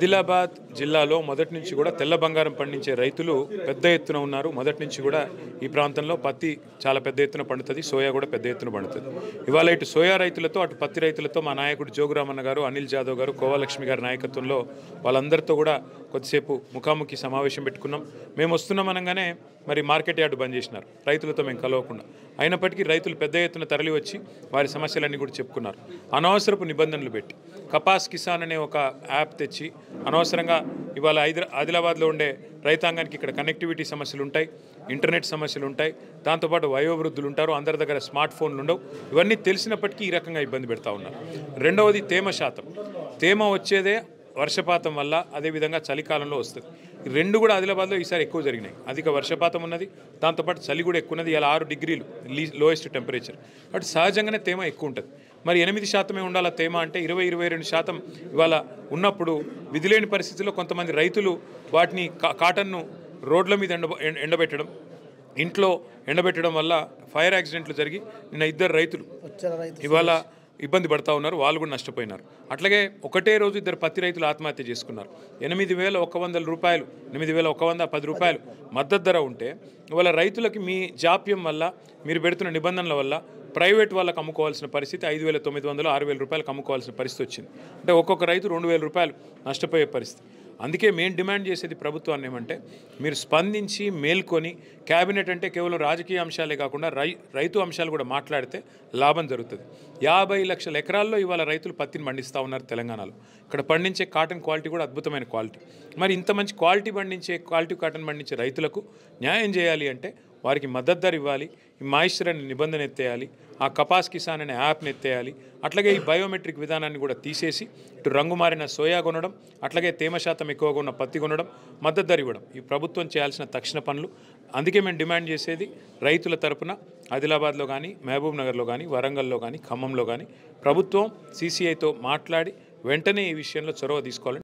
ఆదిలాబాద్ జిల్లాలో మొదటి నుంచి కూడా తెల్ల బంగారం పండించే రైతులు పెద్ద ఎత్తున ఉన్నారు. మొదటి నుంచి కూడా ఈ ప్రాంతంలో పత్తి చాలా పెద్ద ఎత్తున పండుతుంది, సోయా కూడా పెద్ద ఎత్తున పండుతుంది. ఇవాళ ఇటు సోయా రైతులతో అటు పత్తి రైతులతో మా నాయకుడు జోగురామన్న గారు, అనిల్ జాదవ్ గారు, కోవాలక్ష్మి గారి నాయకత్వంలో వాళ్ళందరితో కూడా కొద్దిసేపు ముఖాముఖి సమావేశం పెట్టుకున్నాం. మేము వస్తున్నాం అనగానే మరి మార్కెట్ యార్డు బంద్ చేసినారు, రైతులతో మేము కలవకుండా. అయినప్పటికీ రైతులు పెద్ద ఎత్తున తరలి వచ్చి వారి సమస్యలన్నీ కూడా చెప్పుకున్నారు. అనవసరపు నిబంధనలు పెట్టి కపాస్ కిసాన్ అనే ఒక యాప్ తెచ్చి అనవసరంగా ఇవాళ ఆదిలాబాద్లో ఉండే రైతాంగానికి ఇక్కడ కనెక్టివిటీ సమస్యలు ఉంటాయి, ఇంటర్నెట్ సమస్యలు ఉంటాయి, దాంతోపాటు వయోవృద్ధులు ఉంటారు, అందరి దగ్గర స్మార్ట్ ఫోన్లు ఉండవు. ఇవన్నీ తెలిసినప్పటికీ ఈ రకంగా ఇబ్బంది పెడతా ఉన్నారు. రెండవది తేమ శాతం. తేమ వచ్చేదే వర్షపాతం వల్ల, అదేవిధంగా చలికాలంలో వస్తుంది. ఈ రెండు కూడా ఆదిలాబాద్లో ఈసారి ఎక్కువ జరిగినాయి. అధిక వర్షపాతం ఉన్నది, దాంతోపాటు చలి కూడా ఎక్కువ ఉన్నది. ఇలా 6 డిగ్రీలు లోయెస్ట్ టెంపరేచర్. బట్ సహజంగానే తేమ ఎక్కువ ఉంటుంది. మరి 8% ఉండాల తేమ అంటే 20-22% ఇవాళ ఉన్నప్పుడు విధిలేని పరిస్థితుల్లో కొంతమంది రైతులు వాటిని కాటన్ను రోడ్ల మీద ఎండబెట్టడం, ఇంట్లో ఎండబెట్టడం వల్ల ఫైర్ యాక్సిడెంట్లు జరిగి నిన్న 2 రైతులు ఇవాళ ఇబ్బంది పడతా ఉన్నారు, వాళ్ళు కూడా నష్టపోయినారు. అట్లాగే ఒకటే రోజు 2 పత్తి రైతులు ఆత్మహత్య చేసుకున్నారు. 8,100 రూపాయలు, 8,110 రూపాయలు మద్దతు ధర ఉంటే ఇవాళ రైతులకి మీ జాప్యం వల్ల, మీరు పెడుతున్న నిబంధనల వల్ల ప్రైవేట్ వాళ్ళకు అమ్ముకోవాల్సిన పరిస్థితి 5,900, 6,000 రూపాయలకు అమ్ముకోవాల్సిన పరిస్థితి వచ్చింది. అంటే ఒక్కొక్క రైతు 2,000 రూపాయలు నష్టపోయే పరిస్థితి. అందుకే మేము డిమాండ్ చేసేది ప్రభుత్వాన్ని ఏమంటే, మీరు స్పందించి మేల్కొని, క్యాబినెట్ అంటే కేవలం రాజకీయ అంశాలే కాకుండా రైతు అంశాలు కూడా మాట్లాడితే లాభం జరుగుతుంది. 50 లక్షల ఎకరాల్లో ఇవాళ రైతులు పత్తిని పండిస్తూ ఉన్నారు తెలంగాణలో. ఇక్కడ పండించే కాటన్ క్వాలిటీ కూడా అద్భుతమైన క్వాలిటీ. మరి ఇంత మంచి క్వాలిటీ కాటన్ పండించే రైతులకు న్యాయం చేయాలి అంటే వారికి మద్దతు ధర ఇవ్వాలి, ఈ మాయిశ్చర్ అనే నిబంధన ఎత్తేయాలి, ఆ కపాస్ కిసాన్ అనే యాప్ని ఎత్తేయాలి. అట్లాగే ఈ బయోమెట్రిక్ విధానాన్ని కూడా తీసేసి ఇటు రంగు మారిన సోయా కొనడం, అట్లాగే తేమ శాతం ఎక్కువగా ఉన్న పత్తి కొనడం, మద్దతు ధర ఇవ్వడం ఈ ప్రభుత్వం చేయాల్సిన తక్షణ పనులు. అందుకే మేము డిమాండ్ చేసేది రైతుల తరపున ఆదిలాబాద్లో కానీ, మహబూబ్ నగర్లో కానీ, వరంగల్లో కానీ, ఖమ్మంలో కానీ ప్రభుత్వం CCIతో మాట్లాడి వెంటనే ఈ విషయంలో చొరవ తీసుకోవాలని